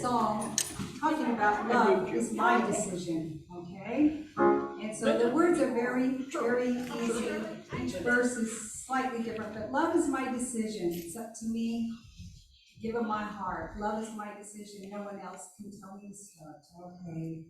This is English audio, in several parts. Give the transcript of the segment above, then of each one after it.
song talking about love is my decision, okay? And so the words are very, very easy. Each verse is slightly different, but love is my decision. It's up to me. Give them my heart. Love is my decision. No one else can tell me to start. Okay.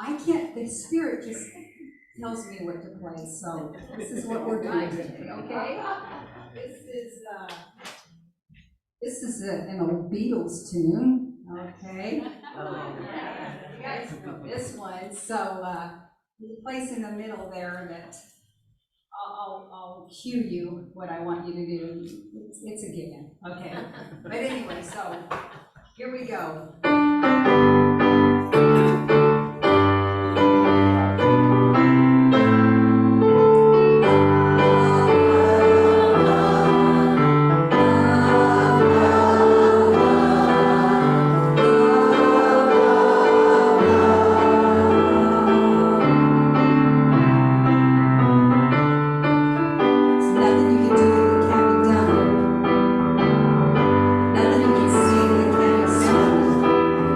I can't, the Spirit just tells me what to play, so this is what we're doing today, okay? This is an old Beatles tune, okay? You guys know this one, so there's a place in the middle there that I'll cue you what I want you to do. It's a given, okay? But anyway, so here we go. Nothing you can say that can't explain.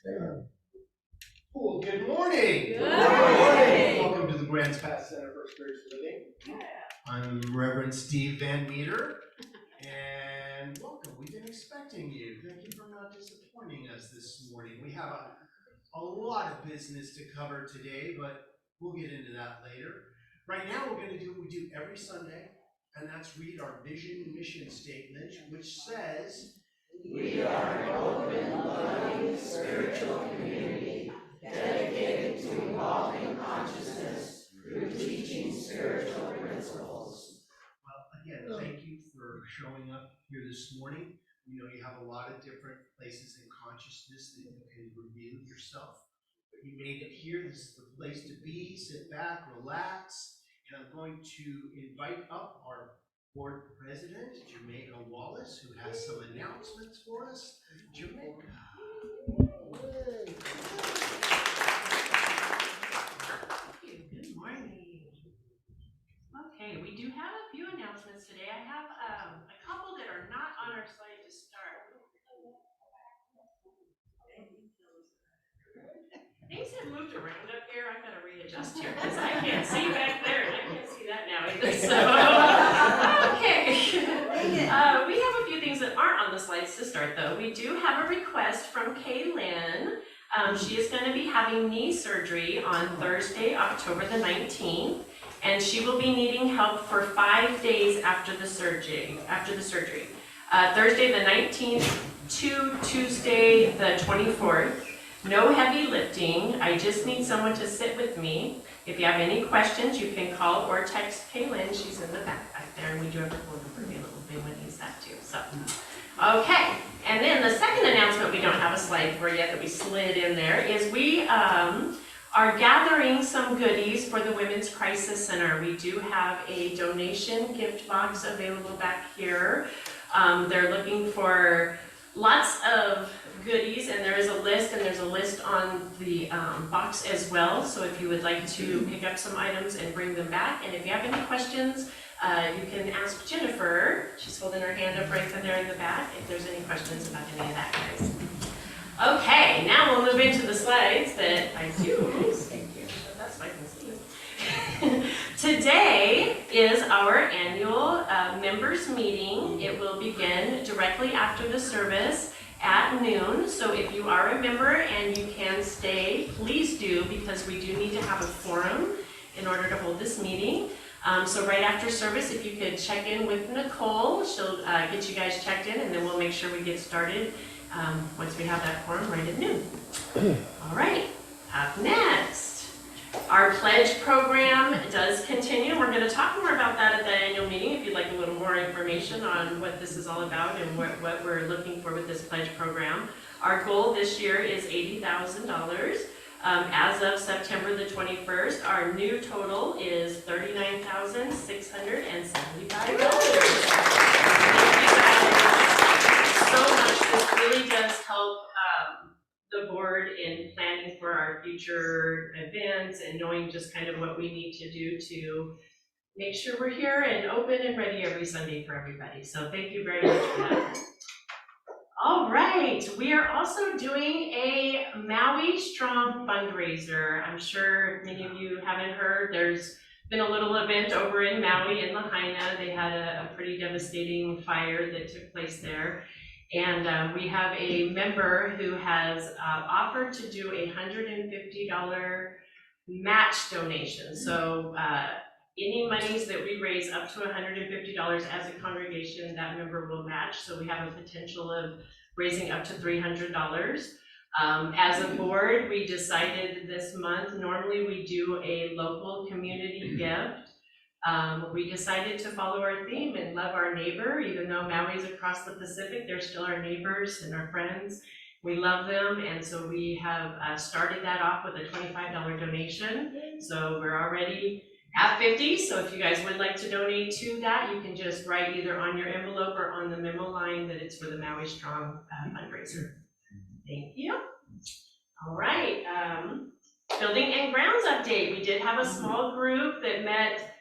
Well, good morning. Good morning. Welcome to the Grants Pass Center for Spiritual Living. I'm Reverend Steve Van Meter, and welcome. We've been expecting you. Thank you for not disappointing us this morning. We have a lot of business to cover today, but we'll get into that later. Right now, we're going to do what we do every Sunday, and that's read our vision and mission statement, which says, "We are an open, loving, spiritual community dedicated to evolving consciousness through teaching spiritual principles." Well, again, thank you for showing up here this morning. We know you have a lot of different places in consciousness that you can reveal yourself. But you made it here. This is the place to be. Sit back, relax. And I'm going to invite up our board president, Jamaica Wallace, who has some announcements for us. Jamaica. Good morning. Okay, we do have a few announcements today. I have a couple that are not on our slide to start. Things have moved around up here. I've got to readjust here because I can't see back there and I can't see that now either. So, okay. We have a few things that aren't on the slides to start though. We do have a request from Kay Lynn. She is going to be having knee surgery on Thursday, October the 19th, and she will be needing help for 5 days after the surgery. Thursday the 19th to Tuesday the 24th. No heavy lifting. I just need someone to sit with me. If you have any questions, you can call or text Kaylin. She's in the back there, and we do have her phone number available if anyone needs that too. So, okay. And then the second announcement we don't have a slide for yet that we slid in there is we are gathering some goodies for the Women's Crisis Center. We do have a donation gift box available back here. They're looking for lots of goodies, and there is a list, and there's a list on the box as well. So if you would like to pick up some items and bring them back, and if you have any questions, you can ask Jennifer. She's holding her hand up right there in the back if there's any questions about any of that, guys. Okay, now we'll move into the slides that I do. Thank you. That's what I can see. Today is our annual members meeting. It will begin directly after the service at noon. So if you are a member and you can stay, please do, because we do need to have a forum in order to hold this meeting. So right after service, if you could check in with Nicole, she'll get you guys checked in, and then we'll make sure we get started once we have that forum right at noon. All right, up next. Our pledge program does continue. We're going to talk more about that at the annual meeting if you'd like a little more information on what this is all about and what we're looking for with this pledge program. Our goal this year is $80,000. As of September the 21st, our new total is $39,675. So much. This really does help the board in planning for our future events and knowing just kind of what we need to do to make sure we're here and open and ready every Sunday for everybody. So thank you very much for that. All right, we are also doing a Maui Strong fundraiser. I'm sure many of you haven't heard. There's been a little event over in Maui in Lahaina. They had a pretty devastating fire that took place there. And we have a member who has offered to do a $150 match donation. So any monies that we raise up to $150 as a congregation, that member will match. So we have a potential of raising up to $300. As a board, we decided this month, normally we do a local community gift. We decided to follow our theme and love our neighbor. Even though Maui's across the Pacific, they're still our neighbors and our friends. We love them, and so we have started that off with a $25 donation. So we're already at 50, so if you guys would like to donate to that, you can just write either on your envelope or on the memo line that it's for the Maui Strong fundraiser. Thank you. All right, building and grounds update. We did have a small group that met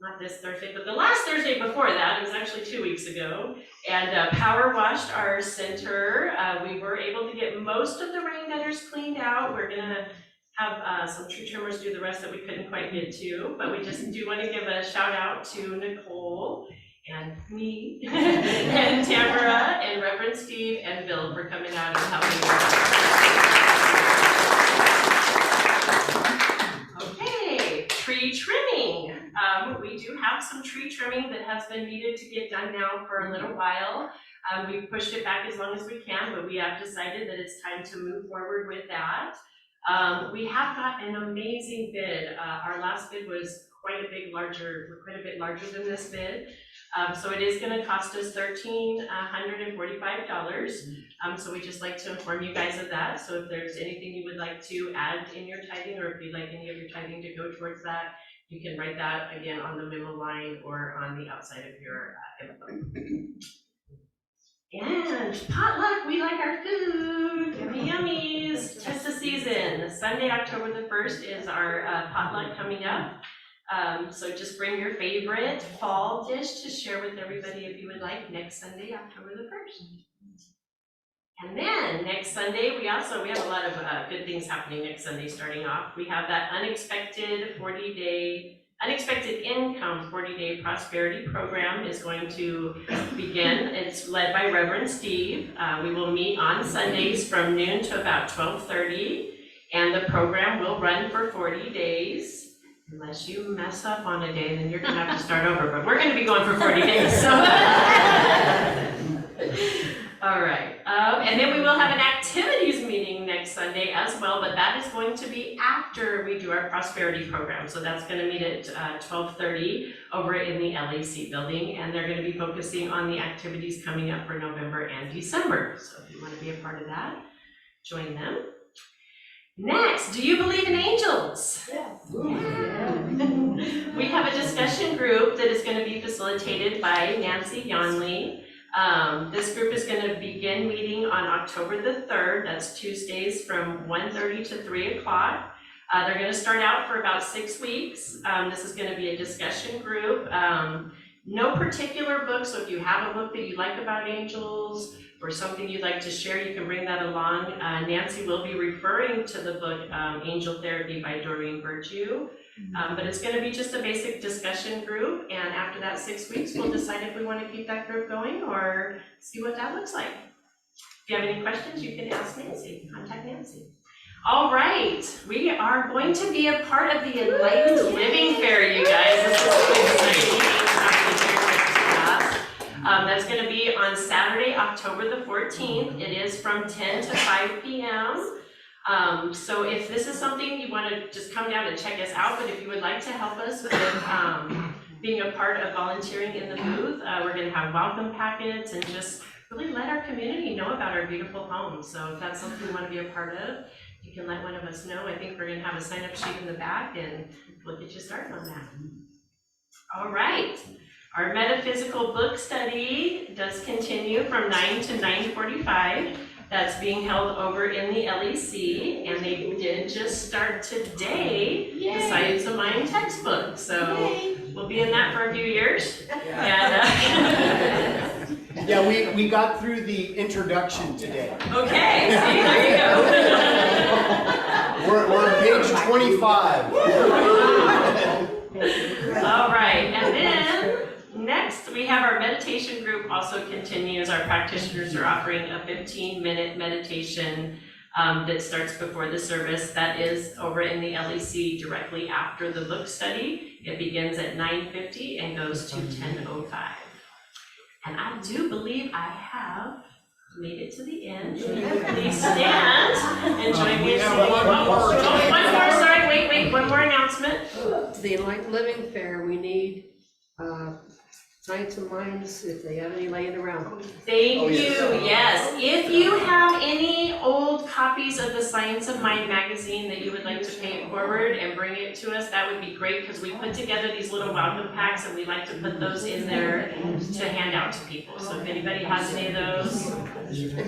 not this Thursday, but the last Thursday before that, it was actually 2 weeks ago, and power washed our center. We were able to get most of the rain gutters cleaned out. We're gonna have some tree trimmers do the rest that we couldn't quite get to, but we just do want to give a shout out to Nicole and me and Tamara and Reverend Steve and Bill for coming out and helping us. Okay, tree trimming. We do have some tree trimming that has been needed to get done now for a little while. We've pushed it back as long as we can, but we have decided that it's time to move forward with that. We have got an amazing bid. Our last bid was quite a bit larger than this bid. So it is gonna cost us $1,345. So we just like to inform you guys of that. So if there's anything you would like to add in your tithing, or if you'd like any of your tithing to go towards that, you can write that again on the memo line or on the outside of your envelope. And potluck, we like our food, yummy yummies, 'tis the season. Sunday, October the 1st is our potluck coming up. So just bring your favorite fall dish to share with everybody if you would like next Sunday, October the 1st. And then next Sunday, we have a lot of good things happening next Sunday starting off. We have that unexpected income 40-day prosperity program is going to begin. It's led by Reverend Steve. We will meet on Sundays from noon to about 12:30, and the program will run for 40 days. Unless you mess up on a day, then you're gonna have to start over, but we're gonna be going for 40 days, so. All right, and then we will have an activities meeting next Sunday as well, but that is going to be after we do our prosperity program. So that's gonna meet at 12:30 over in the LAC building, and they're gonna be focusing on the activities coming up for November and December. So if you wanna be a part of that, join them. Next, do you believe in angels? Yes. Yeah. We have a discussion group that is gonna be facilitated by Nancy Yonley. This group is going to begin meeting on October the 3rd. That's Tuesdays from 1:30 to 3 o'clock. They're going to start out for about 6 weeks. This is going to be a discussion group. No particular book, so if you have a book that you like about angels or something you'd like to share, you can bring that along. Nancy will be referring to the book Angel Therapy by Doreen Virtue. But it's going to be just a basic discussion group, and after that 6 weeks, we'll decide if we want to keep that group going or see what that looks like. If you have any questions, you can ask Nancy, contact Nancy. All right, we are going to be a part of the Enlightened Living Fair, you guys. This is really exciting. That's going to be on Saturday, October the 14th. It is from 10 to 5 p.m. So if this is something you want to just come down and check us out, but if you would like to help us with being a part of volunteering in the booth, we're going to have welcome packets and just really let our community know about our beautiful home. So if that's something you want to be a part of, you can let one of us know. I think we're going to have a sign-up sheet in the back, and we'll get you started on that. All right. Our metaphysical book study does continue from 9 to 9:45. That's being held over in the LEC, and they did just start today. Yay. The Science of Mind textbook. So we'll be in that for a few years. Yeah. And, Yeah, we got through the introduction today. okay, see, there you go. We're on page 25. All right, and then next we have our meditation group also continues. Our practitioners are offering a 15-minute meditation that starts before the service. That is over in the LEC directly after the book study. It begins at 9:50 and goes to 10:05. And I do believe I have made it to the end. Please stand and join me in singing. One more, sorry, wait, one more announcement. The Enlightened Living Fair, we need Science of Minds, if they have any laying around. Thank you, yes. If you have any old copies of the Science of Mind magazine that you would like to pay it forward and bring it to us, that would be great, because we put together these little welcome packs and we like to put those in there to hand out to people. So if anybody has any of those,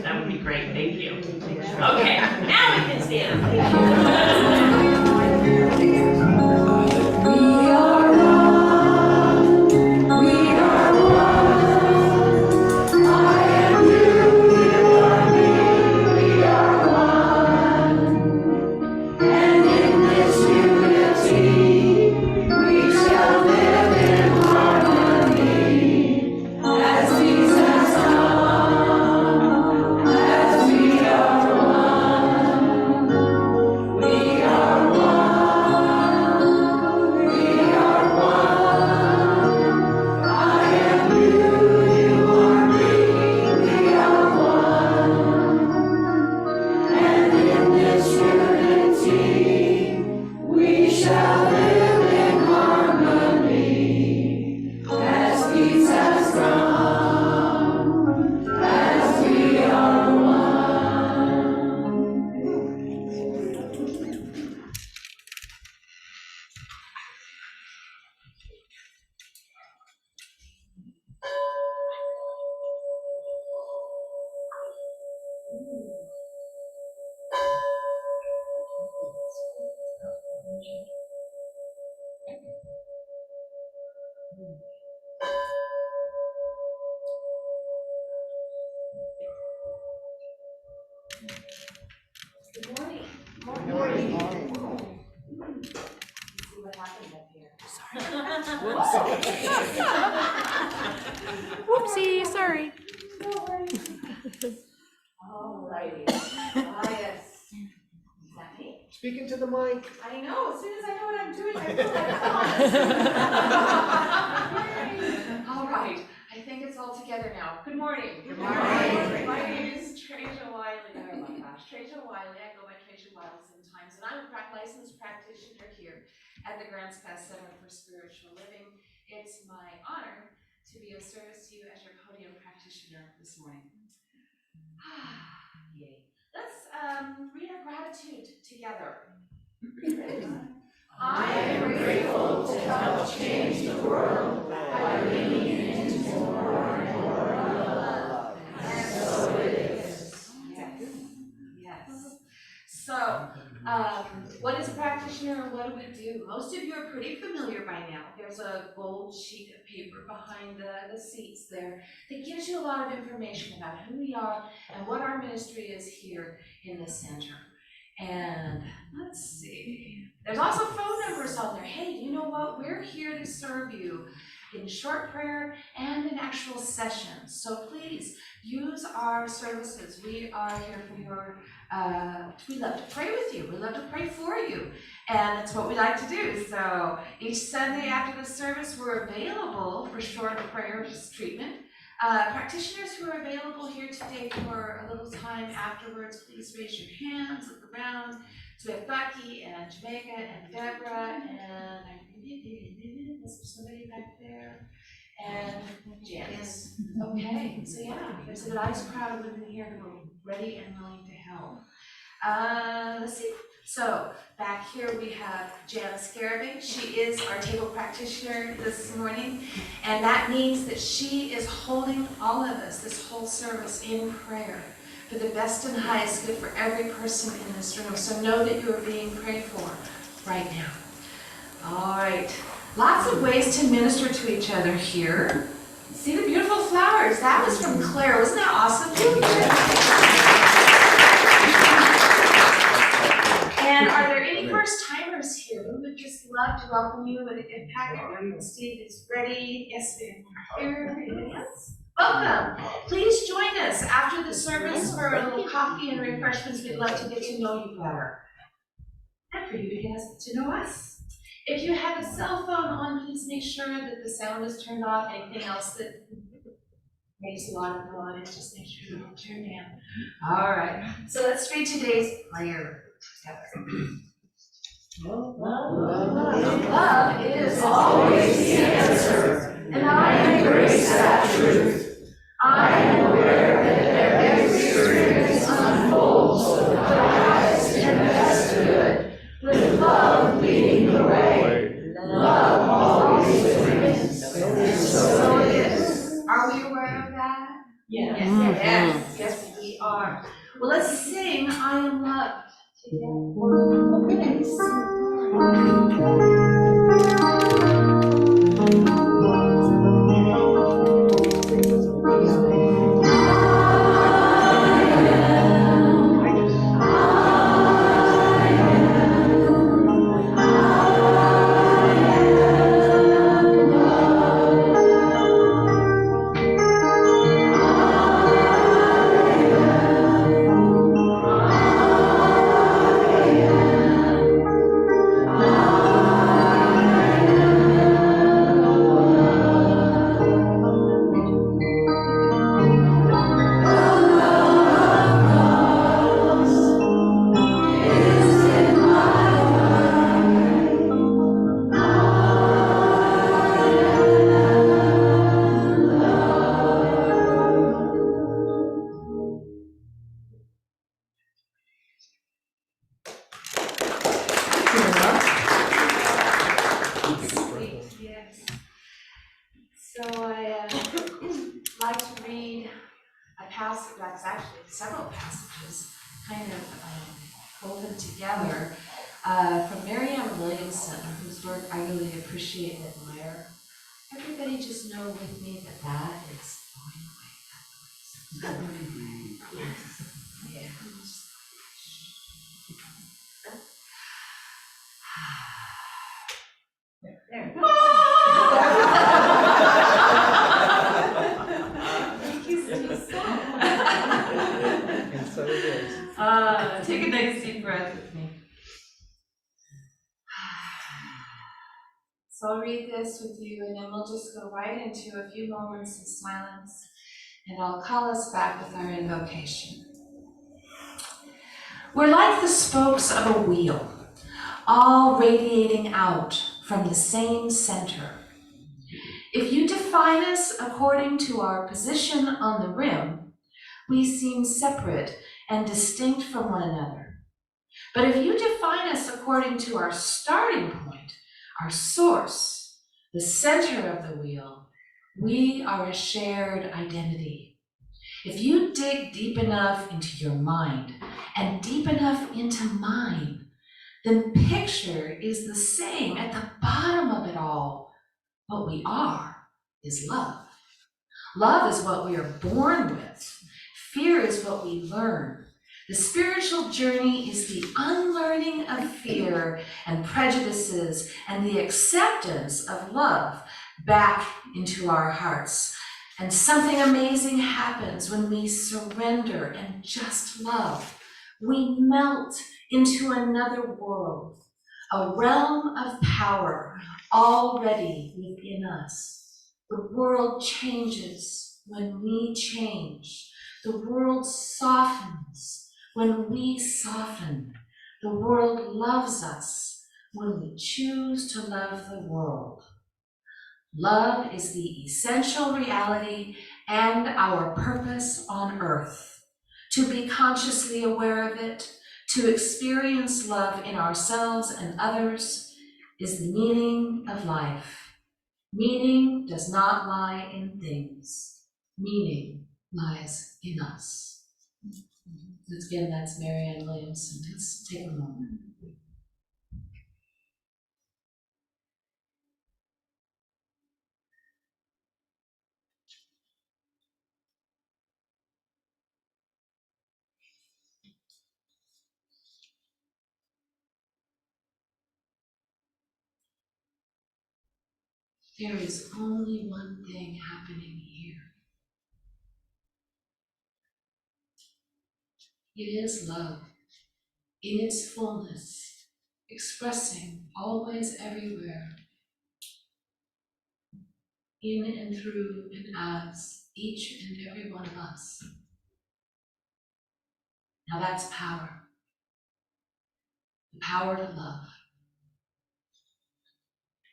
that would be great, thank you. Okay, now we can stand. We are Good morning. Good morning. See what happened up here. Whoopsie, sorry. All righty. Yes. Is that me? Speaking to the mic. I know, as soon as I know what I'm doing, I feel like, all right, I think it's all together now. Good morning. Good morning. My name is Tracia Wiley. Oh my gosh, Tracia Wiley. I go by Tracia Wiley sometimes, and I'm a licensed practitioner here at the Grants Pass Center for Spiritual Living. It's my honor to be of service to you as your podium practitioner this morning. Yay. Let's read our gratitude together. I am grateful to help change the world by bringing into more and more love. And so it is. Yes. So, what is a practitioner and what do we do? Most of you are pretty familiar by now. There's a gold sheet of paper behind the seats there that gives you a lot of information about who we are and what our ministry is here in the center. And let's see, there's also phone numbers on there. Hey, you know what? We're here to serve you in short prayer and in actual sessions. So please use our services. We are here for your, we love to pray with you. We love to pray for you. And that's what we like to do. So each Sunday after the service, we're available for short prayer treatment. Practitioners who are available here today for a little time afterwards, please raise your hands, look around. So we have Bucky and Jamaica and Deborah and is there somebody back there? And Janice. Okay, so yeah, there's a nice crowd of women here who are ready and willing to help. Let's see. So back here we have Janice Garabing. She is our table practitioner this morning, and that means that she is holding all of us this whole service in prayer for the best and highest good for every person in this room. So know that you are being prayed for right now. All right, lots of ways to minister to each other here. See the beautiful flowers. That was from Claire. Wasn't that awesome? And are there any first timers here? We would just love to welcome you with a packet. Steve is ready. Yes, ma'am. Here. Anybody else? Welcome. Please join us after the service for a little coffee and refreshments. We'd love to get to know you better and for you to get to know us. If you have a cell phone on, please make sure that the sound is turned off. Anything else that makes a lot of noise, just make sure you turn down. All right. So let's read today's prayer. Love is always the answer, and I embrace that truth. I am aware that every experience unfolds for the highest and best good, with love leading the way. Love always wins, and so it is. Are we aware of that? Yes. Yes, yes, we are. Well, let's sing I Am Loved. Several passages kind of woven together from Marianne Williamson, whose work I really appreciate and admire. Everybody just know with me that that is going away. Yeah. There. And so it is. Take a nice deep breath with me. So I'll read this with you and then we'll just go right into a few moments of silence and I'll call us back with our invocation. We're like the spokes of a wheel, all radiating out from the same center. If you define us according to our position on the rim, we seem separate and distinct from one another. But if you define us according to our starting point, our source, the center of the wheel, we are a shared identity. If you dig deep enough into your mind and deep enough into mine, the picture is the same at the bottom of it all. What we are is love. Love is what we are born with. Fear is what we learn. The spiritual journey is the unlearning of fear and prejudices and the acceptance of love back into our hearts. And something amazing happens when we surrender and just love. We melt into another world, a realm of power already within us. The world changes when we change. The world softens when we soften. The world loves us when we choose to love the world. Love is the essential reality and our purpose on earth. To be consciously aware of it, to experience love in ourselves and others, is the meaning of life. Meaning does not lie in things. Meaning lies in us. Again, that's Marianne Williamson. Let's take a moment. There is only one thing happening here. It is love in its fullness, expressing always everywhere, in and through and as each and every one of us. Now that's power. The power to love.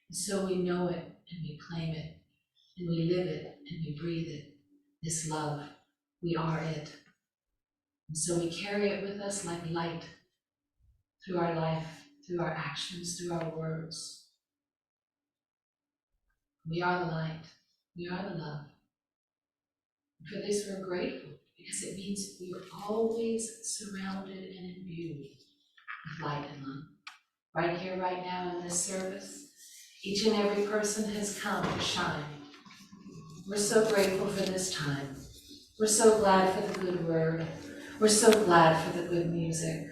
And so we know it and we claim it and we live it and we breathe it. This love, we are it. And so we carry it with us like light through our life, through our actions, through our words. We are the light. We are the love. And for this we're grateful because it means we are always surrounded and imbued with light and love. Right here, right now in this service, each and every person has come to shine. We're so grateful for this time. We're so glad for the good word. We're so glad for the good music.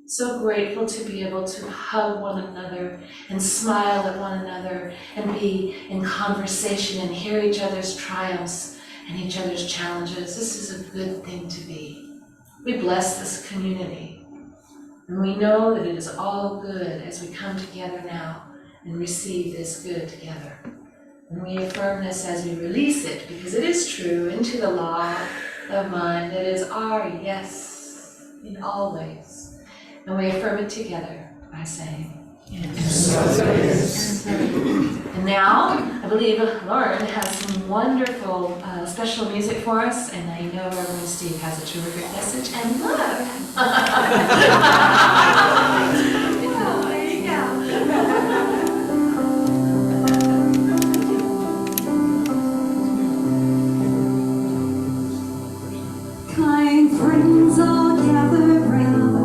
So grateful to be able to hug one another and smile at one another and be in conversation and hear each other's triumphs and each other's challenges. This is a good thing to be. We bless this community. And we know that it is all good as we come together now and receive this good together. And we affirm this as we release it, because it is true, into the law of mind that is our yes in all ways. And we affirm it together by saying, yes. So it is. And now, I believe Lauren has some wonderful special music for us, and I know Reverend Steve has a terrific message, and look! Well, there you go. Kind friends all gather round,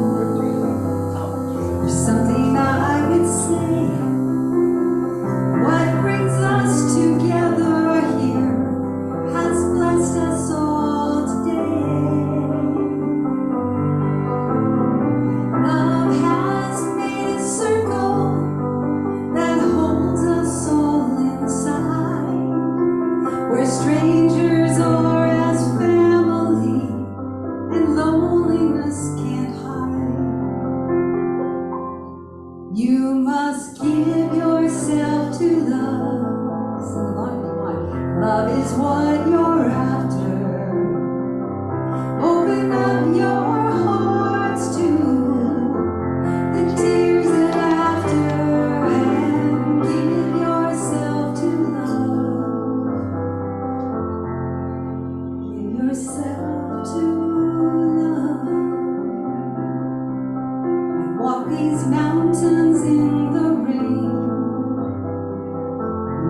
these mountains in the rain.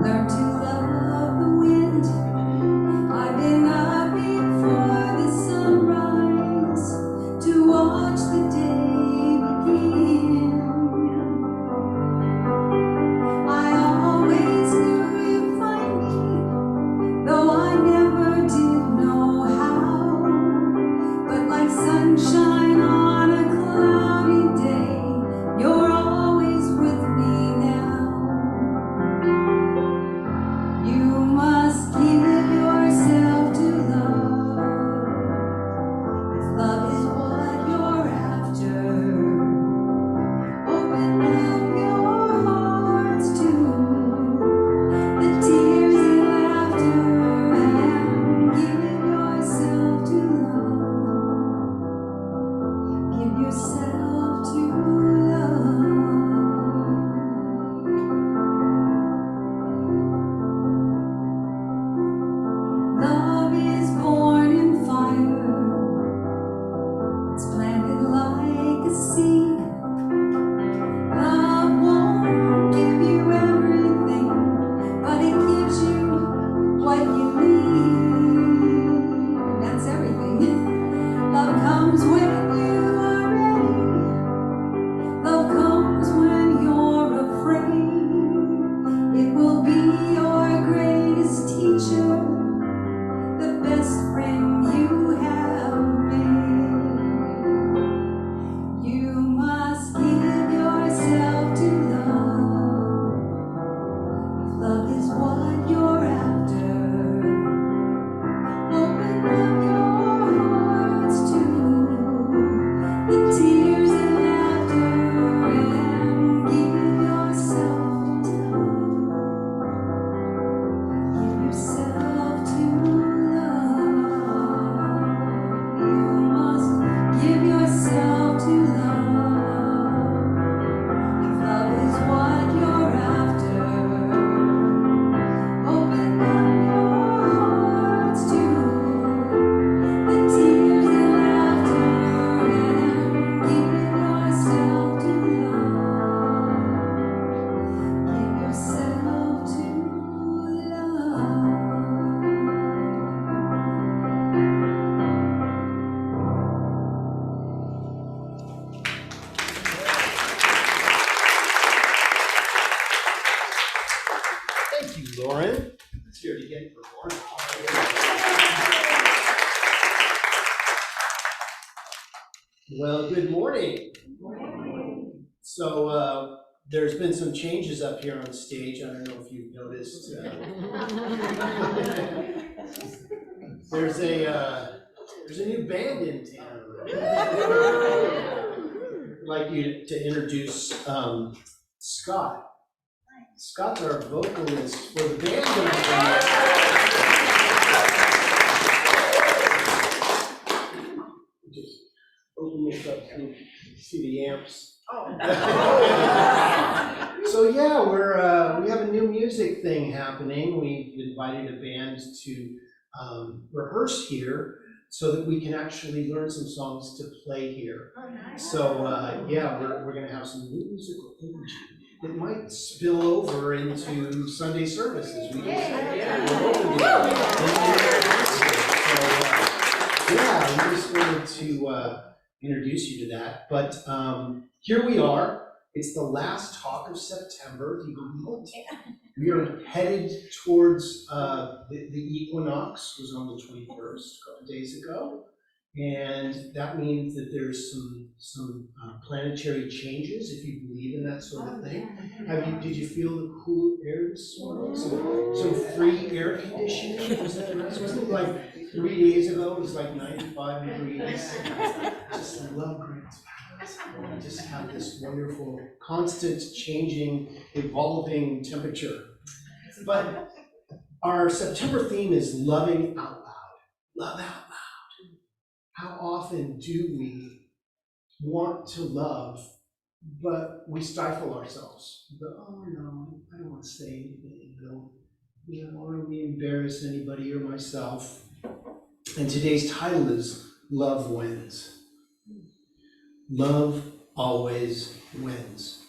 Learn to love the wind. I've been up before the sunrise to watch the day begin. I always knew you'd find me, though I never did know how. But like sunshine on a cloudy day, you're always with me now. You must give yourself to love. If love is what you're after, open up your hearts to the tears and laughter, and give yourself to love. Give yourself to love. Love is born in fire. It's planted like a seed. Love won't give you everything, but it gives you what you need. That's everything. Love comes when you are ready. Love comes when you're afraid. It will be your greatest teacher, the best friend you have made. You must give yourself to love. If love is what you're after, open up your hearts to the tears and laughter, and give yourself to love. Give yourself to love. You must give yourself to love. If love is what you're after, open up your hearts to the tears and laughter, and give yourself to love. Give yourself to love. Thank you, Lauren. Let's hear it again for Lauren. Well, good morning. So, there's been some changes up here on stage. I don't know if you've noticed. There's a new band in town. I'd like you to introduce Scott. Scott's our vocalist for the band tonight. Just open this up so you can see the amps. So yeah, we have a new music thing happening. We've invited a band to rehearse here so that we can actually learn some songs to play here. So yeah, we're gonna have some new musical energy. It might spill over into Sunday services. We just, we're hoping to. Yeah, we just wanted to introduce you to that. But here we are. It's the last talk of September. Do you believe it? We are headed towards the equinox. Was on the 21st, a couple days ago. And that means that there's some planetary changes, if you believe in that sort of thing. Did you feel the cool air this morning? Some free air conditioning? Was that nice? Wasn't it like 3 days ago, it was like 95 degrees? Just love Grants Pass. We just have this wonderful, constant changing, evolving temperature. But our September theme is loving out loud. Love out loud. How often do we want to love, but we stifle ourselves? We go, oh no, I don't want to say anything. I don't want to embarrass anybody or myself. And today's title is Love Wins. Love always wins.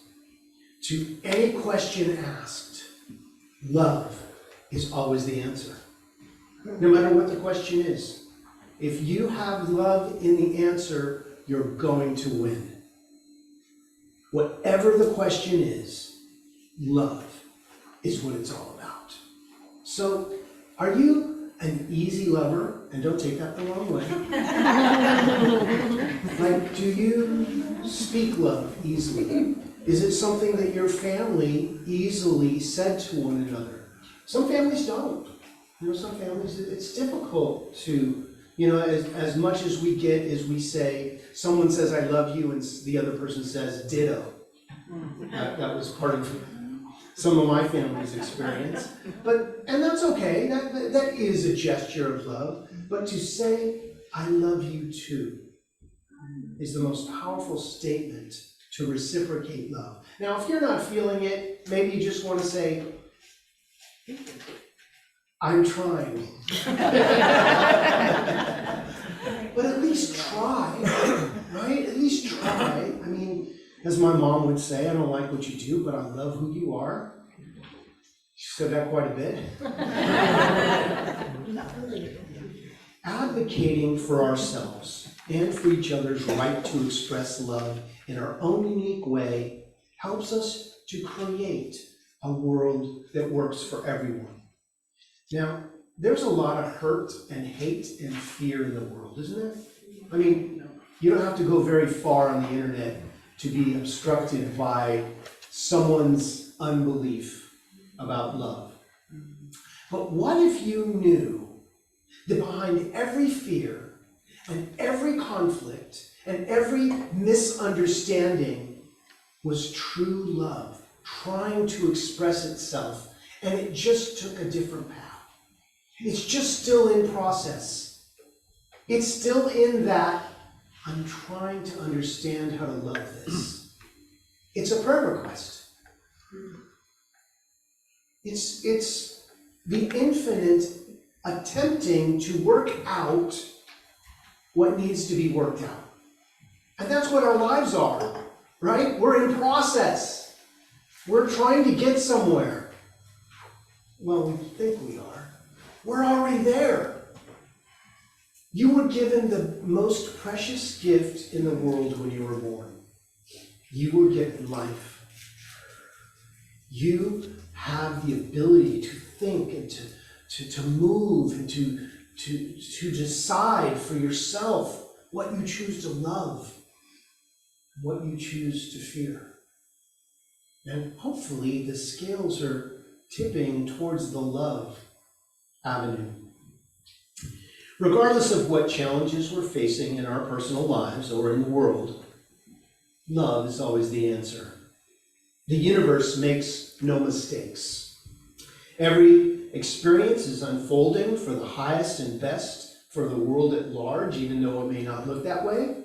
To any question asked, love is always the answer. No matter what the question is. If you have love in the answer, you're going to win. Whatever the question is, love is what it's all about. So, are you an easy lover? And don't take that the wrong way. Like, do you speak love easily? Is it something that your family easily said to one another? Some families don't. Some families, it's difficult to, as much as we get is we say, someone says, I love you, and the other person says, ditto. That was part of some of my family's experience. And that's okay, that is a gesture of love. But to say, I love you too, is the most powerful statement to reciprocate love. Now, if you're not feeling it, maybe you just want to say, I'm trying. But at least try, right? At least try. I mean, as my mom would say, I don't like what you do, but I love who you are. She said that quite a bit. Advocating for ourselves and for each other's right to express love in our own unique way helps us to create a world that works for everyone. Now, there's a lot of hurt and hate and fear in the world, isn't there? I mean, you don't have to go very far on the internet to be obstructed by someone's unbelief about love. But what if you knew that behind every fear and every conflict and every misunderstanding was true love trying to express itself, and it just took a different path? It's just still in process. It's still in that, I'm trying to understand how to love this. It's a prayer request. It's the infinite attempting to work out what needs to be worked out. And that's what our lives are, right? We're in process. We're trying to get somewhere. Well, we think we are. We're already there. You were given the most precious gift in the world when you were born. You were given life. You have the ability to think and to move and to decide for yourself what you choose to love, what you choose to fear. And hopefully the scales are tipping towards the love avenue. Regardless of what challenges we're facing in our personal lives or in the world, love is always the answer. The universe makes no mistakes. Every experience is unfolding for the highest and best for the world at large, even though it may not look that way.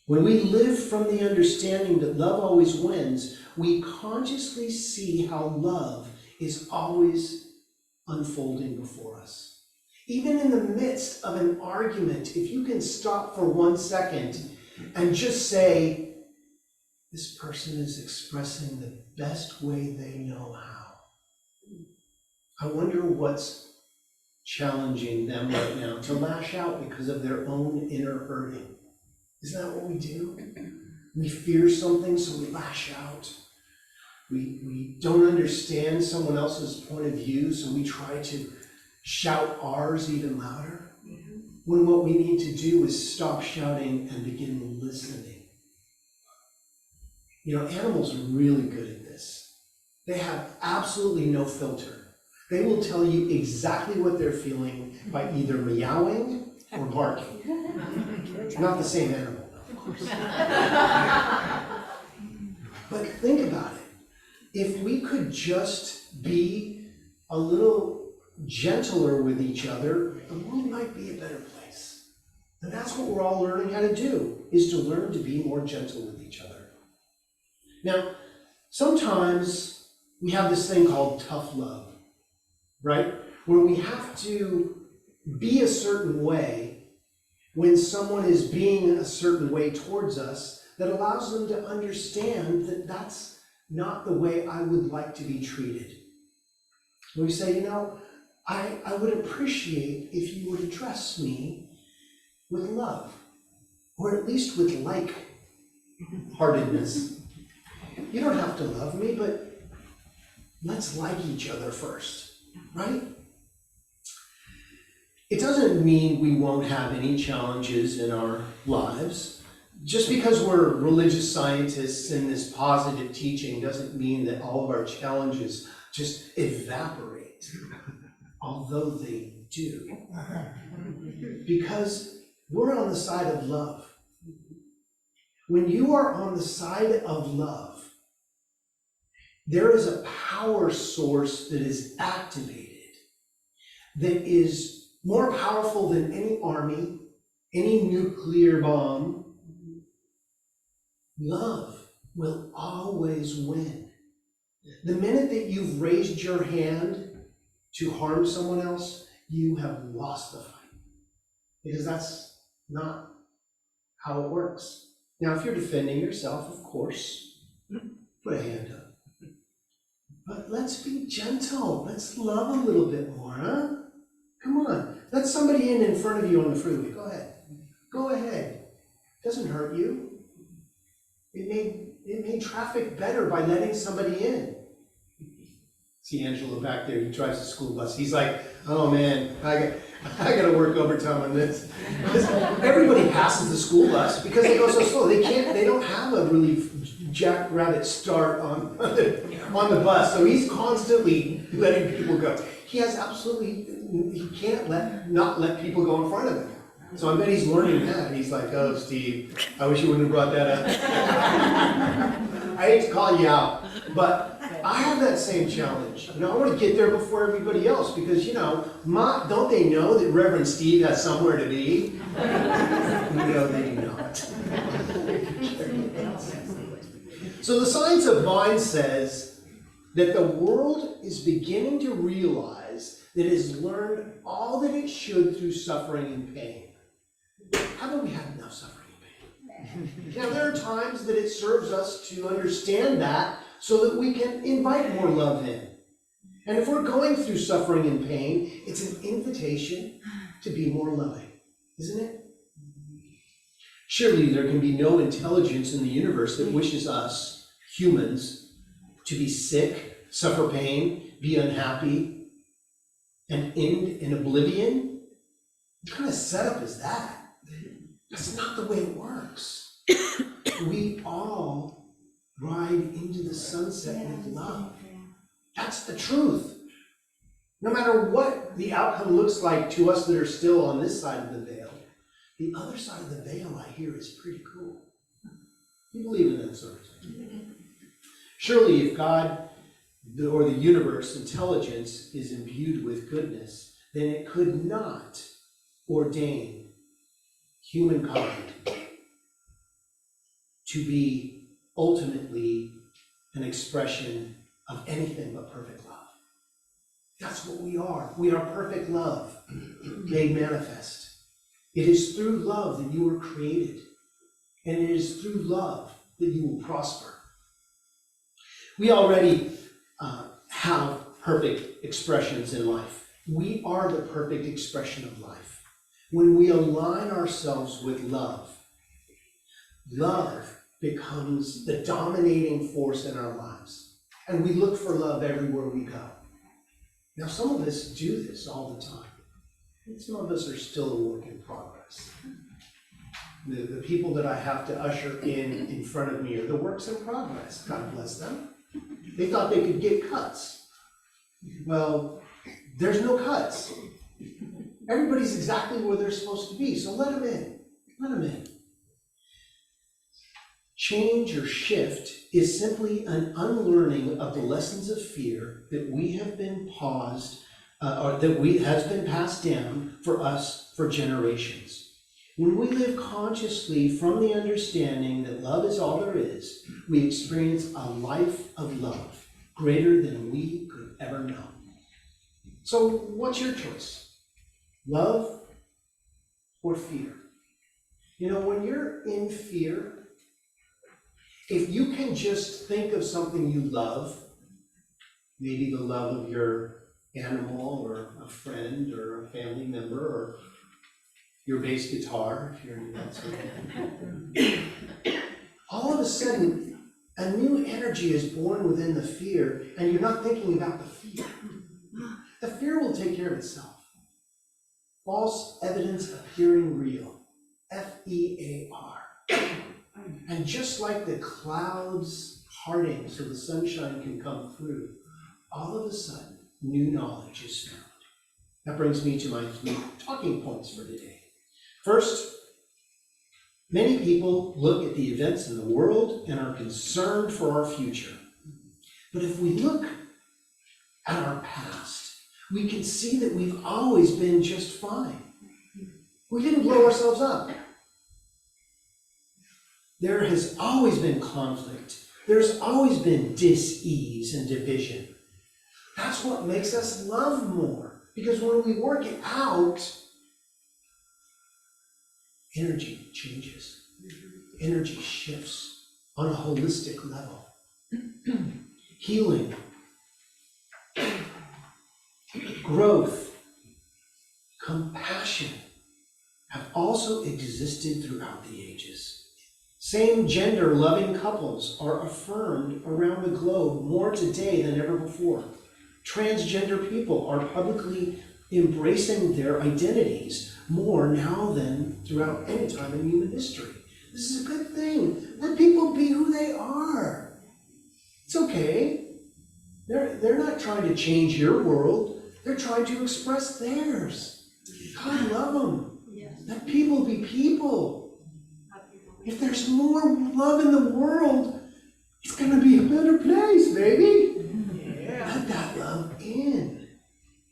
When we live from the understanding that love always wins, we consciously see how love is always unfolding before us. Even in the midst of an argument, if you can stop for 1 second and just say, this person is expressing the best way they know how. I wonder what's challenging them right now to lash out because of their own inner hurting. Isn't that what we do? We fear something, so we lash out. We don't understand someone else's point of view, so we try to shout ours even louder. When what we need to do is stop shouting and begin listening. Animals are really good at this. They have absolutely no filter. They will tell you exactly what they're feeling by either meowing or barking. Not the same animal, of course. But think about it. If we could just be a little gentler with each other, the world might be a better place. And that's what we're all learning how to do, is to learn to be more gentle with each other. Now, sometimes we have this thing called tough love, right? Where we have to be a certain way when someone is being a certain way towards us, that allows them to understand that that's not the way I would like to be treated. We say, you know, I would appreciate if you would address me with love, or at least with like-heartedness. You don't have to love me, but let's like each other first, right? It doesn't mean we won't have any challenges in our lives. Just because we're religious scientists and this positive teaching doesn't mean that all of our challenges just evaporate, although they do. Because we're on the side of love. When you are on the side of love, there is a power source that is activated that is more powerful than any army, any nuclear bomb. Love will always win. The minute that you've raised your hand to harm someone else, you have lost the fight. Because that's not how it works. Now, if you're defending yourself, of course, put a hand up. But let's be gentle. Let's love a little bit more, huh? Come on. Let somebody in front of you on the freeway. Go ahead. Go ahead. Doesn't hurt you. It made traffic better by letting somebody in. See Angelo back there, he drives the school bus. He's like, oh man, I gotta work overtime on this. Because everybody passes the school bus because they go so slow. They don't have a really jackrabbit start on the bus. So he's constantly letting people go. He can't not let people go in front of him. So I bet he's learning that. He's like, oh, Steve, I wish you wouldn't have brought that up. I hate to call you out, but I have that same challenge. You know, I want to get there before everybody else because, you know, don't they know that Reverend Steve has somewhere to be? No, they do not. So the science of mind says that the world is beginning to realize that it has learned all that it should through suffering and pain. Haven't we had enough suffering and pain? Now, there are times that it serves us to understand that so that we can invite more love in. And if we're going through suffering and pain, it's an invitation to be more loving, isn't it? Surely there can be no intelligence in the universe that wishes us, humans, to be sick, suffer pain, be unhappy, and end in oblivion. What kind of setup is that? That's not the way it works. We all ride into the sunset with love. That's the truth. No matter what the outcome looks like to us that are still on this side of the veil, the other side of the veil, I hear, is pretty cool. You believe in that sort of thing? Surely if God or the universe intelligence is imbued with goodness, then it could not ordain humankind to be ultimately an expression of anything but perfect love. That's what we are. We are perfect love made manifest. It is through love that you were created, and it is through love that you will prosper. We already have perfect expressions in life. We are the perfect expression of life. When we align ourselves with love, love becomes the dominating force in our lives. And we look for love everywhere we go. Now, some of us do this all the time. And some of us are still a work in progress. The people that I have to usher in front of me are the works in progress. God bless them. They thought they could get cuts. Well, there's no cuts. Everybody's exactly where they're supposed to be, so let them in. Let them in. Change or shift is simply an unlearning of the lessons of fear that we have been paused, or that has been passed down for us for generations. When we live consciously from the understanding that love is all there is, we experience a life of love greater than we could ever know. So what's your choice? Love or fear? You know, when you're in fear, if you can just think of something you love, maybe the love of your animal or a friend or a family member or your bass guitar, if you're into that sort of thing. All of a sudden, a new energy is born within the fear, and you're not thinking about the fear. The fear will take care of itself. False evidence appearing real. FEAR. And just like the clouds parting so the sunshine can come through, all of a sudden, new knowledge is found. That brings me to my 3 talking points for today. First, many people look at the events in the world and are concerned for our future. But if we look at our past, we can see that we've always been just fine. We didn't blow ourselves up. There has always been conflict. There's always been dis-ease and division. That's what makes us love more. Because when we work it out, energy changes. Energy shifts on a holistic level. Healing, growth, compassion have also existed throughout the ages. Same-gender loving couples are affirmed around the globe more today than ever before. Transgender people are publicly embracing their identities more now than throughout any time in human history. This is a good thing. Let people be who they are. It's okay. They're not trying to change your world. They're trying to express theirs. God love them. Let people be people. If there's more love in the world, it's going to be a better place, baby. Let that love in.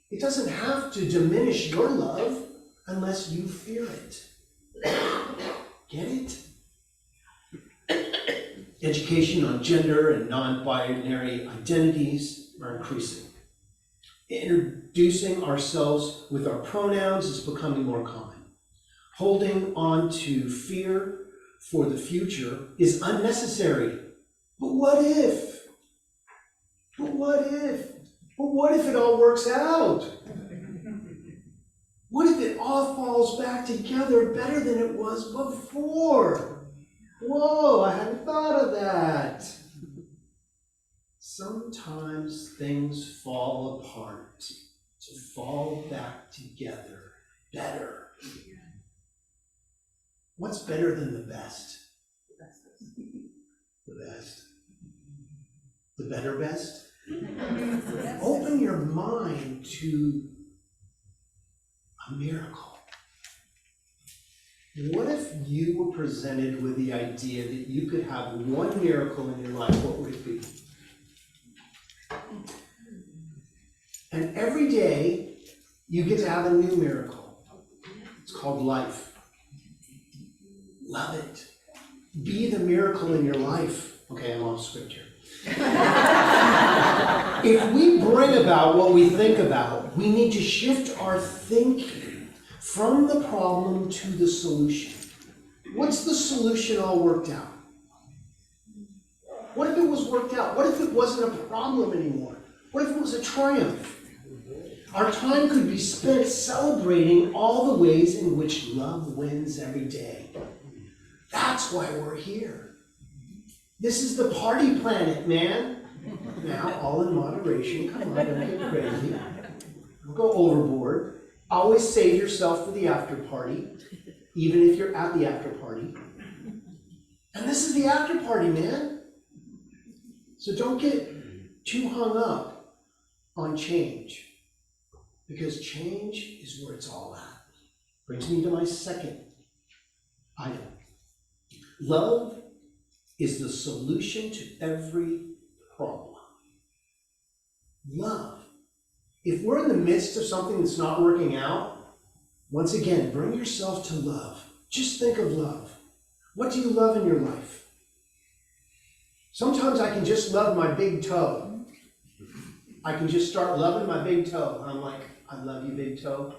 It doesn't have to diminish your love unless you fear it. Get it? Education on gender and non-binary identities are increasing. Introducing ourselves with our pronouns is becoming more common. Holding on to fear for the future is unnecessary. But what if? But what if? But what if it all works out? What if it all falls back together better than it was before? Whoa, I hadn't thought of that. Sometimes things fall apart to fall back together better. What's better than the best? The best. The better best? Open your mind to a miracle. What if you were presented with the idea that you could have one miracle in your life? What would it be? And every day you get to have a new miracle. It's called life. Love it. Be the miracle in your life. Okay, I'm off script here. If we bring about what we think about, we need to shift our thinking from the problem to the solution. What's the solution all worked out? What if it was worked out? What if it wasn't a problem anymore? What if it was a triumph? Our time could be spent celebrating all the ways in which love wins every day. That's why we're here. This is the party planet, man. Now, all in moderation. Come on, don't get crazy. Don't go overboard. Always save yourself for the after party, even if you're at the after party. And this is the after party, man. So don't get too hung up on change, because change is where it's all at. Brings me to my second item. Love is the solution to every problem. Love. If we're in the midst of something that's not working out, once again, bring yourself to love. Just think of love. What do you love in your life? Sometimes I can just love my big toe. I can just start loving my big toe. And I'm like, I love you, big toe.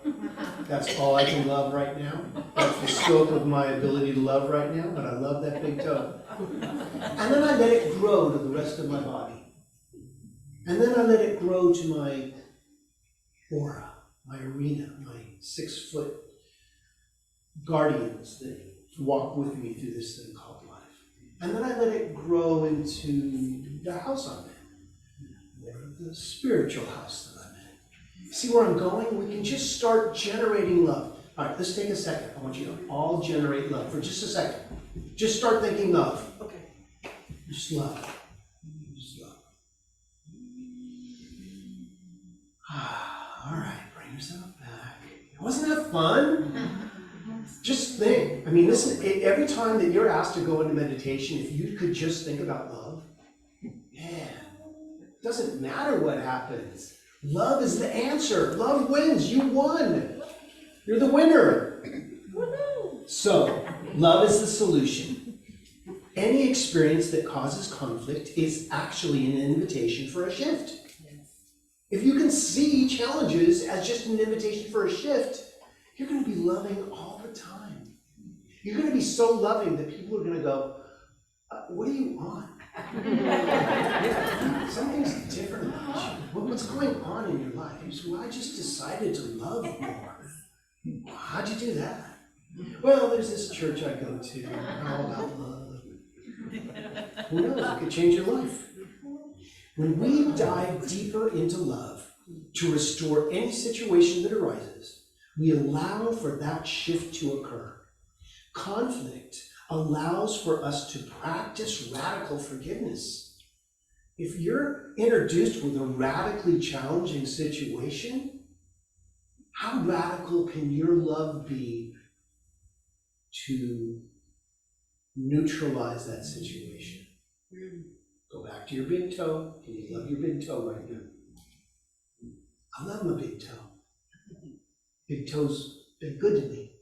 That's all I can love right now. That's the scope of my ability to love right now, but I love that big toe. And then I let it grow to the rest of my body. And then I let it grow to my aura, my arena, my 6-foot guardians that walk with me through this thing called life. And then I let it grow into the house I'm in, or the spiritual house that I'm in. See where I'm going? We can just start generating love. All right, let's take a second. I want you to all generate love for just a second. Just start thinking love. Okay. Just love. Just love. All right, bring yourself back. Wasn't that fun? Just think. I mean, listen, every time that you're asked to go into meditation, if you could just think about love, man, it doesn't matter what happens. Love is the answer. Love wins. You won. You're the winner. So, love is the solution. Any experience that causes conflict is actually an invitation for a shift. If you can see challenges as just an invitation for a shift, you're going to be loving all the time. You're going to be so loving that people are going to go, what do you want? Something's different about you. What's going on in your life? You say, well, I just decided to love more. How'd you do that? Well, there's this church I go to, all about love. Who knows? It could change your life. When we dive deeper into love to restore any situation that arises, we allow for that shift to occur. Conflict allows for us to practice radical forgiveness. If you're introduced with a radically challenging situation, how radical can your love be to neutralize that situation? Go back to your big toe. Can you love your big toe right now? I love my big toe. Big toe's been good to me.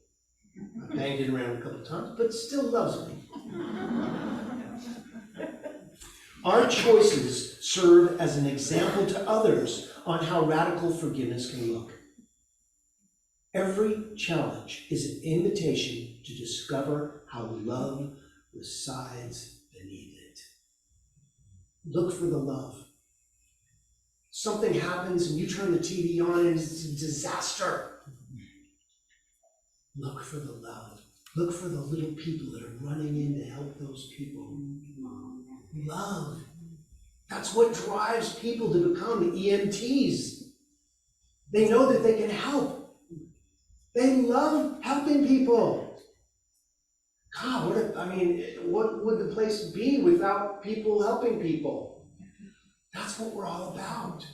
I banged it around a couple of times, but still loves me. Our choices serve as an example to others on how radical forgiveness can look. Every challenge is an invitation to discover how love resides beneath it. Look for the love. Something happens and you turn the TV on and it's a disaster. Look for the love. Look for the little people that are running in to help those people. Love. That's what drives people to become EMTs. They know that they can help. They love helping people. God, what would the place be without people helping people? That's what we're all about.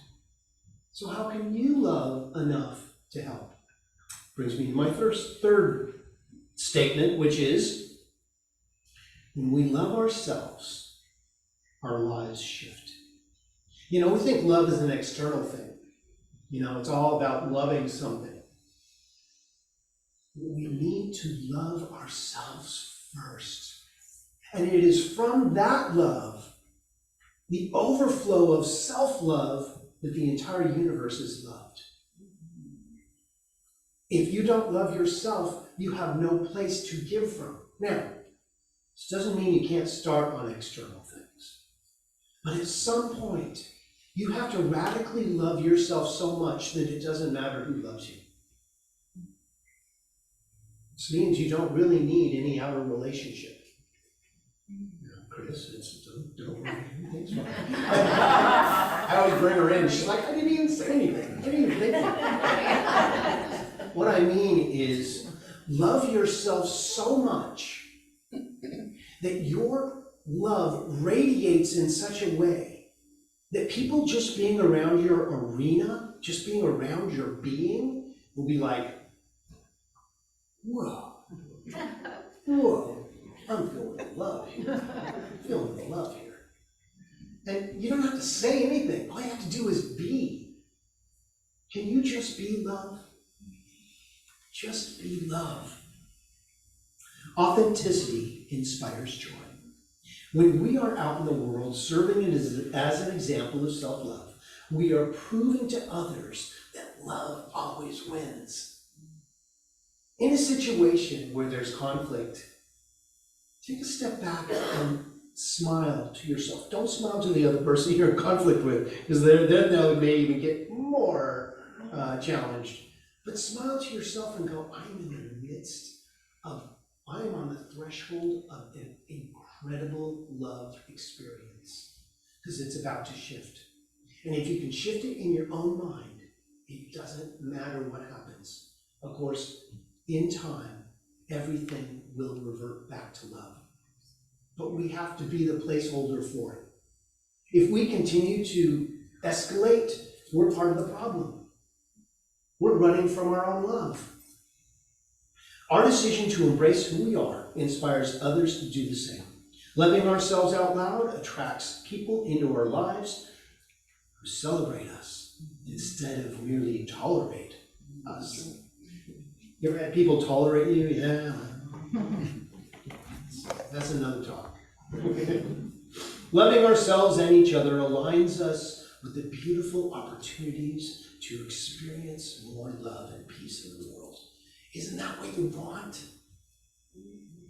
So how can you love enough to help? Brings me to my third statement, which is, when we love ourselves, our lives shift. We think love is an external thing. It's all about loving something. We need to love ourselves first. And it is from that love, the overflow of self-love, that the entire universe is loved. If you don't love yourself, you have no place to give from. Now, this doesn't mean you can't start on external things. But at some point, you have to radically love yourself so much that it doesn't matter who loves you. This means you don't really need any outer relationship. Chris, don't worry, everything's fine. I always bring her in, she's like, I didn't even say anything. I didn't even think anything. What I mean is, love yourself so much that your love radiates in such a way that people just being around your arena, just being around your being, will be like, whoa, I'm feeling the love here. I'm feeling the love here. And you don't have to say anything. All you have to do is be. Can you just be love? Just be love. Authenticity inspires joy. When we are out in the world serving it as an example of self-love, we are proving to others that love always wins. In a situation where there's conflict, take a step back and smile to yourself. Don't smile to the other person you're in conflict with, because then they may even get more challenged. But smile to yourself and go, I'm in the midst of, I am on the threshold of an incredible love experience, because it's about to shift. And if you can shift it in your own mind, it doesn't matter what happens. Of course, in time, everything will revert back to love. But we have to be the placeholder for it. If we continue to escalate, we're part of the problem. We're running from our own love. Our decision to embrace who we are inspires others to do the same. Loving ourselves out loud attracts people into our lives who celebrate us instead of merely tolerate us. You ever had people tolerate you? Yeah. That's another talk. Loving ourselves and each other aligns us with the beautiful opportunities to experience more love and peace in the world. Isn't that what you want?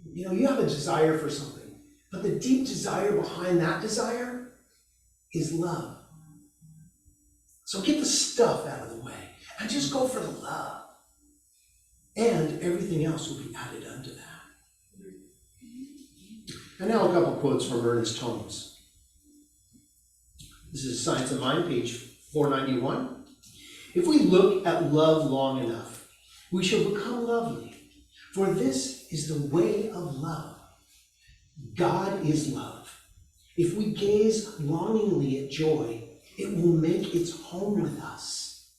You know, you have a desire for something, but the deep desire behind that desire is love. So get the stuff out of the way and just go for the love. And everything else will be added unto that. And now a couple quotes from Ernest Holmes. This is Science of Mind, page 491. If we look at love long enough, we shall become lovely, for this is the way of love. God is love. If we gaze longingly at joy, it will make its home with us,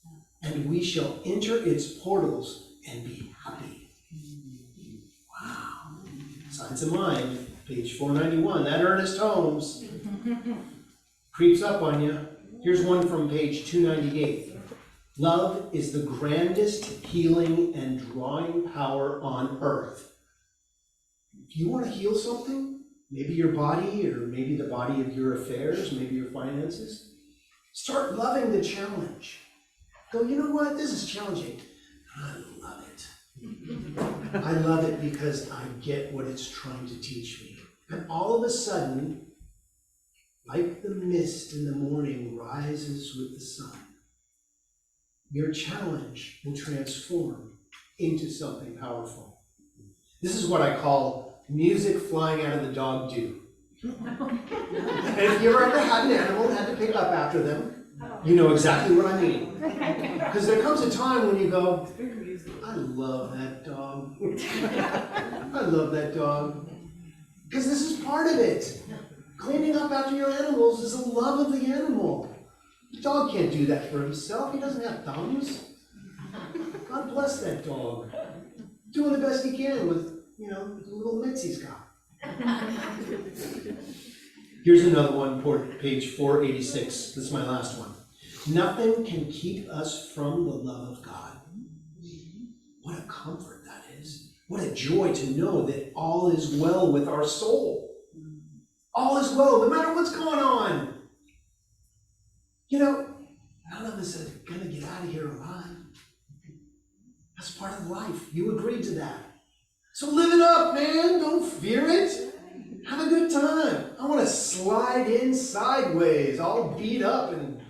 and we shall enter its portals and be happy. Wow. Science of Mind, page 491. That Ernest Holmes creeps up on you. Here's one from page 298. Love is the grandest healing and drawing power on earth. If you want to heal something, maybe your body, or maybe the body of your affairs, maybe your finances, start loving the challenge. Go, you know what? This is challenging. I love it. I love it because I get what it's trying to teach me. And all of a sudden, like the mist in the morning rises with the sun, your challenge will transform into something powerful. This is what I call music flying out of the dog do. And if you ever had an animal and had to pick up after them, you know exactly what I mean. Because there comes a time when you go, I love that dog. I love that dog. Because this is part of it. Cleaning up after your animals is a love of the animal. The dog can't do that for himself. He doesn't have thumbs. God bless that dog. Doing the best he can with, the little mitts he's got. Here's another one, page 486. This is my last one. Nothing can keep us from the love of God. What a comfort that is. What a joy to know that all is well with our soul. All is well, no matter what's going on. None of us are going to get out of here alive. That's part of life. You agreed to that. So live it up, man. Don't fear it. Have a good time. I want to slide in sideways, all beat up and,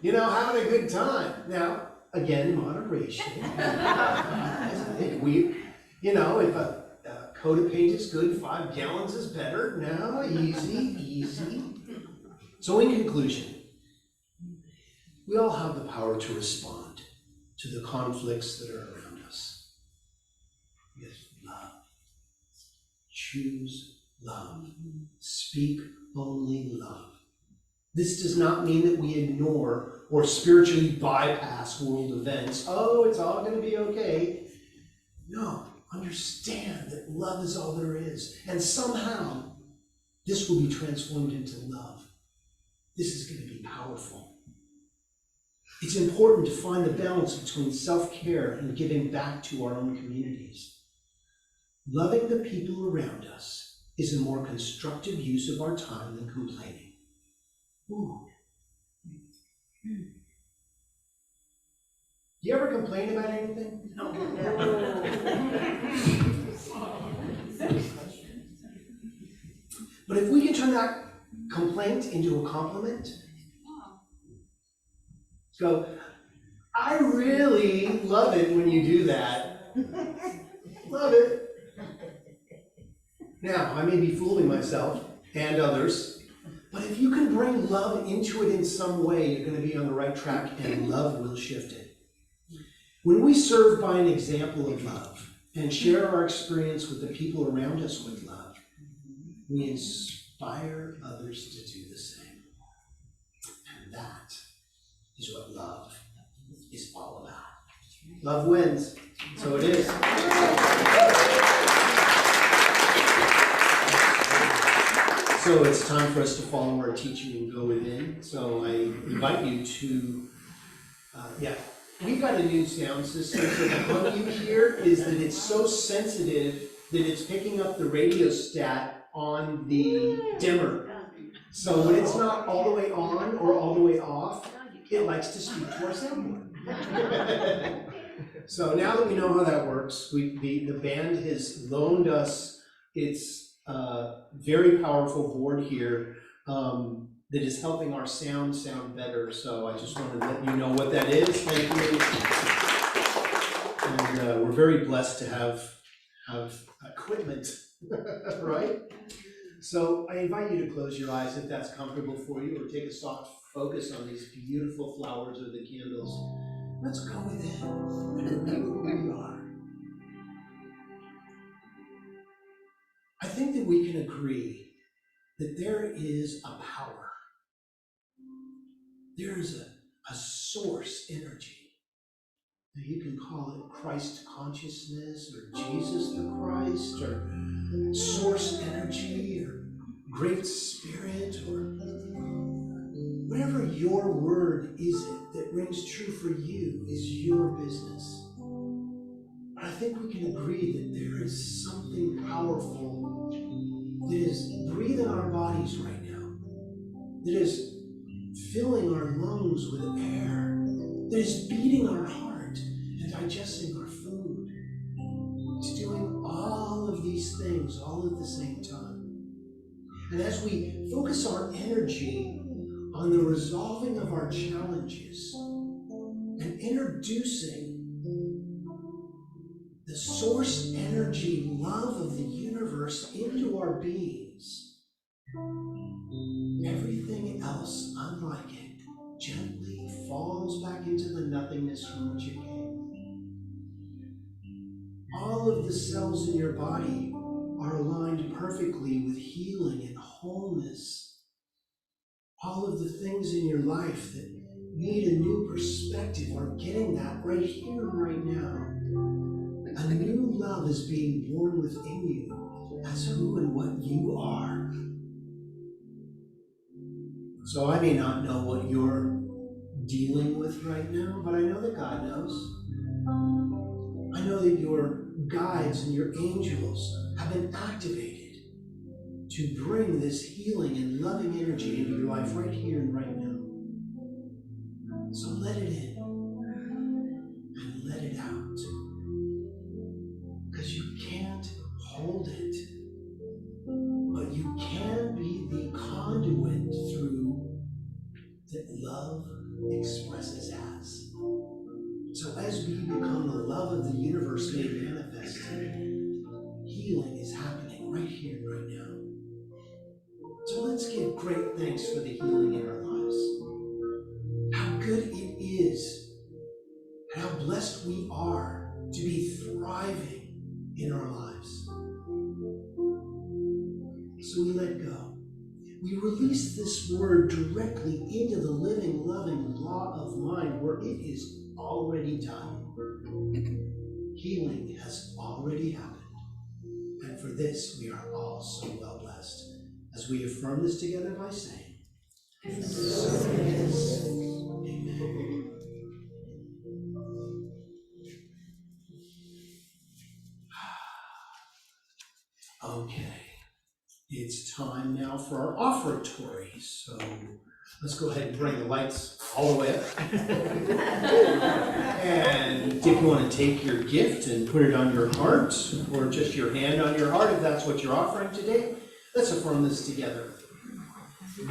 having a good time. Now, again, in moderation. If a coat of paint is good, 5 gallons is better. Now, easy. So in conclusion, we all have the power to respond to the conflicts that are around us with love. Choose love. Speak only love. This does not mean that we ignore or spiritually bypass world events. Oh, it's all going to be okay. No, understand that love is all there is. And somehow, this will be transformed into love. This is going to be powerful. It's important to find the balance between self-care and giving back to our own communities. Loving the people around us is a more constructive use of our time than complaining. Ooh. Do you ever complain about anything? No. But if we can turn that complaint into a compliment, go, I really love it when you do that. Love it. Now, I may be fooling myself and others, but if you can bring love into it in some way, you're going to be on the right track and love will shift it. When we serve by an example of love and share our experience with the people around us with love, we inspire others to do the same. And that is what love is all about. Love wins. So it is. So it's time for us to follow our teaching and go within. So I invite you to, we've got a new sound system. So what you hear is that it's so sensitive that it's picking up the radio stat on the dimmer. So when it's not all the way on or all the way off, it likes to speak to our soundboard. So now that we know how that works, the band has loaned us its very powerful board here that is helping our sound better. So I just wanted to let you know what that is. Thank you. And we're very blessed to have equipment, right? So I invite you to close your eyes if that's comfortable for you, or take a soft focus on these beautiful flowers or the candles. Let's go within and remember who we are. I think that we can agree that there is a power. There is a source energy. Now you can call it Christ consciousness, or Jesus the Christ, or source energy, or Great Spirit, or whatever your word is that rings true for you is your business. But I think we can agree that there is something powerful that is breathing our bodies right now, that is filling our lungs with air, that is beating our heart and digesting our food. It's doing all of these things all at the same time. And as we focus our energy on the resolving of our challenges and introducing the source energy love of the universe into our beings, everything else unlike it gently falls back into the nothingness from which it came. All of the cells in your body are aligned perfectly with healing and wholeness. All of the things in your life that need a new perspective are getting that right here and right now. A new love is being born within you as who and what you are. So I may not know what you're dealing with right now, but I know that God knows. I know that your guides and your angels have been activated to bring this healing and loving energy into your life right here and right now. So let it in and let it out. Because you can't hold it, but you can be the conduit through that love expresses as. So as we become the love of the universe made manifested, healing is happening right here and right now. So let's give great thanks for the healing in our lives. How good it is, and how blessed we are to be thriving in our lives. So we let go. We release this word directly into the living, loving law of mind where it is already done. Healing has already happened. And for this, we are all so well blessed as we affirm this together by saying, and so it is. Amen. Okay, it's time now for our offertory. So let's go ahead and bring the lights all the way up. And if you want to take your gift and put it on your heart, or just your hand on your heart, if that's what you're offering today, Let's affirm this together.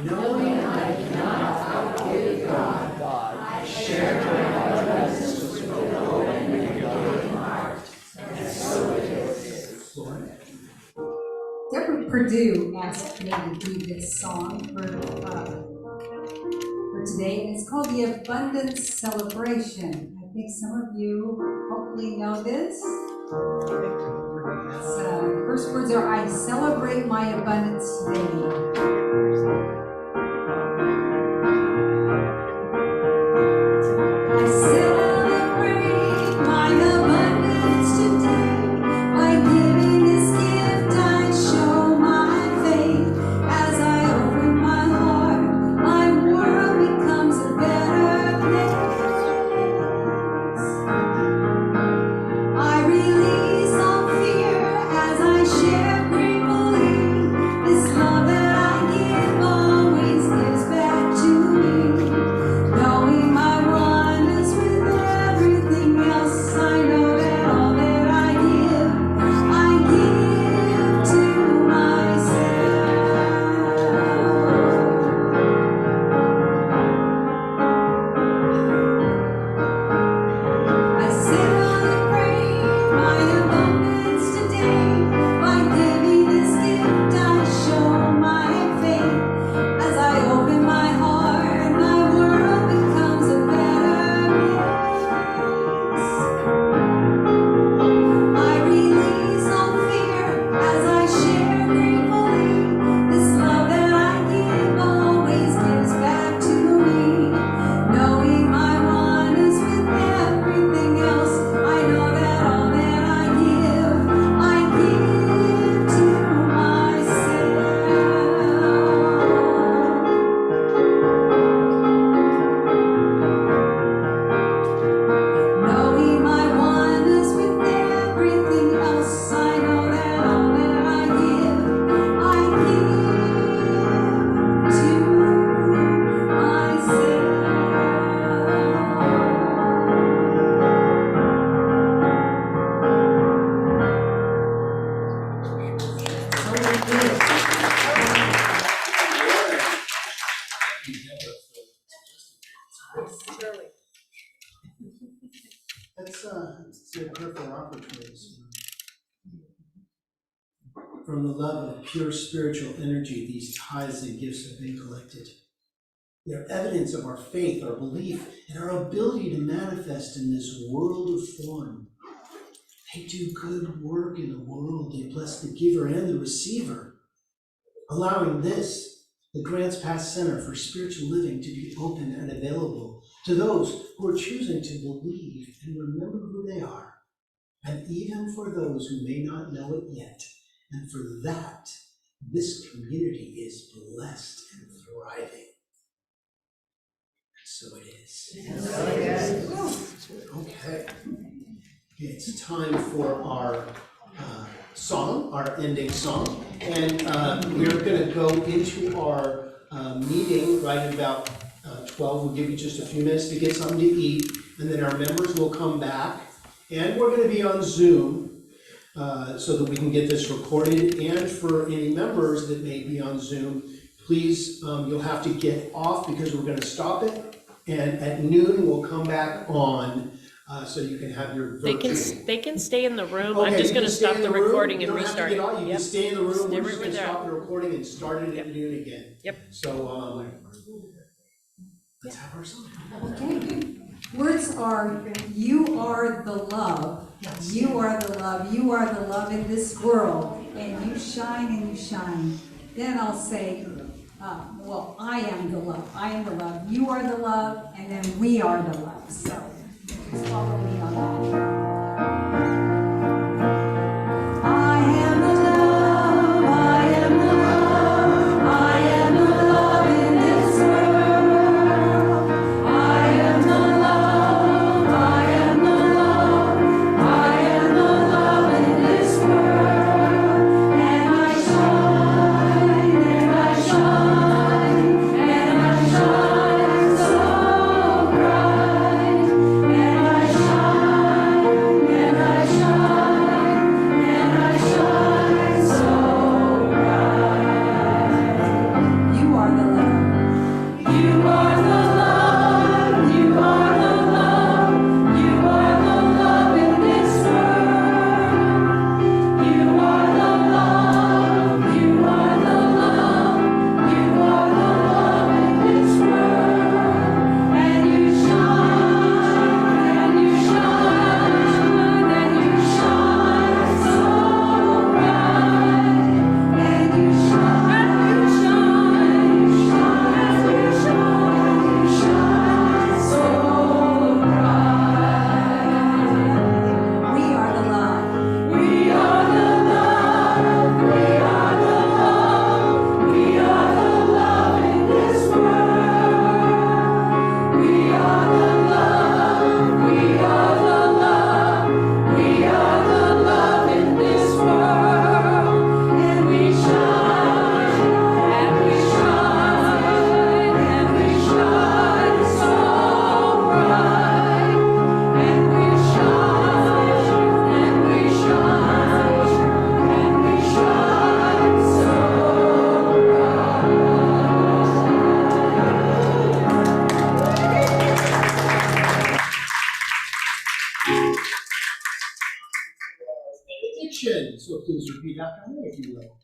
Knowing I cannot outgive God, I share my presence with an open and loving heart, and so it is. Lauren? Deborah Perdue asked me to do this song for today, and it's called The Abundance Celebration. I think some of you hopefully know this. The first words are, I celebrate my abundance today. I celebrate my abundance today. By giving this gift, I show my faith. As I open my heart, my world becomes a better place. I release all fear as I share gratefully. This love that I give always gives back to me. Knowing my oneness with everything else, I know that all that I give to myself. I celebrate my abundance today. By giving this gift, I show my faith. As I open my heart, my world becomes a better place. I release all fear as I share gratefully. This love that I give always gives back to me. Knowing my oneness with everything else, I know that all that I give to myself. Knowing my oneness with everything else, I know that all that I give to myself. Let's say a prayer for our opportunities. From the love of pure spiritual energy, these tithes and gifts have been collected. They're evidence of our faith, our belief, and our ability to manifest in this world of form. They do good work in the world. They bless the giver and the receiver, allowing this, the Grants Pass Center for Spiritual Living, to be open and available to those who are choosing to believe and remember who they are, and even for those who may not know it yet. And for that, this community is blessed and thriving. And so it is. Okay. It's time for our song, our ending song. And we're going to go into our meeting right at about 12. We'll give you just a few minutes to get something to eat, and then our members will come back. And we're going to be on Zoom so that we can get this recorded. And for any members that may be on Zoom, please, you'll have to get off because we're going to stop it. And at noon, we'll come back on so you can have your virtual. They can stay in the room. Okay, I'm just you gonna can stay stop in the room. recording and You don't have to restart get it. off. You Yep. can stay in the room. Stay We're right just gonna there. stop the recording and start it Yep. at noon again. Yep. So, let's have our song. Okay. Words are, you are the love. You are the love. You are the love in this world. And you shine and you shine. Then I'll say, well, I am the love. I am the love. You are the love. And then we are the love. So just follow me on that. I am the love. I am the love. I am the love in this world. I am the love. I am the love. I am the love in this world. And I shine, and I shine, and I shine so bright. And I shine. away, if you will.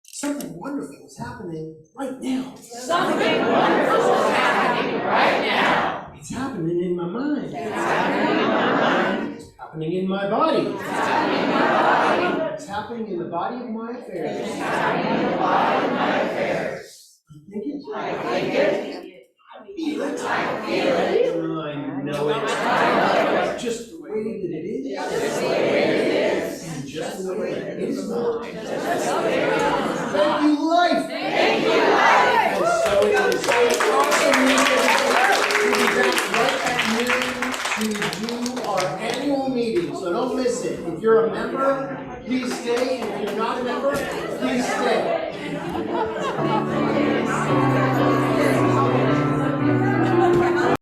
Something wonderful is happening right now. Something wonderful is happening right now. It's happening in my mind. It's happening in my mind. It's happening in my body. It's happening in my body. It's happening in the body of my affairs. It's happening in the body of my affairs. I think it. I think it. I feel it. I feel it. I know it. Just the way that it is. Just the way it is. And just the way it is not. Just the way it is. Thank you, life. Thank you, life. And so it is so awesome we'll be back right at noon to do our annual meeting, so don't miss it. If you're a member, please stay. If you're not a member, please stay.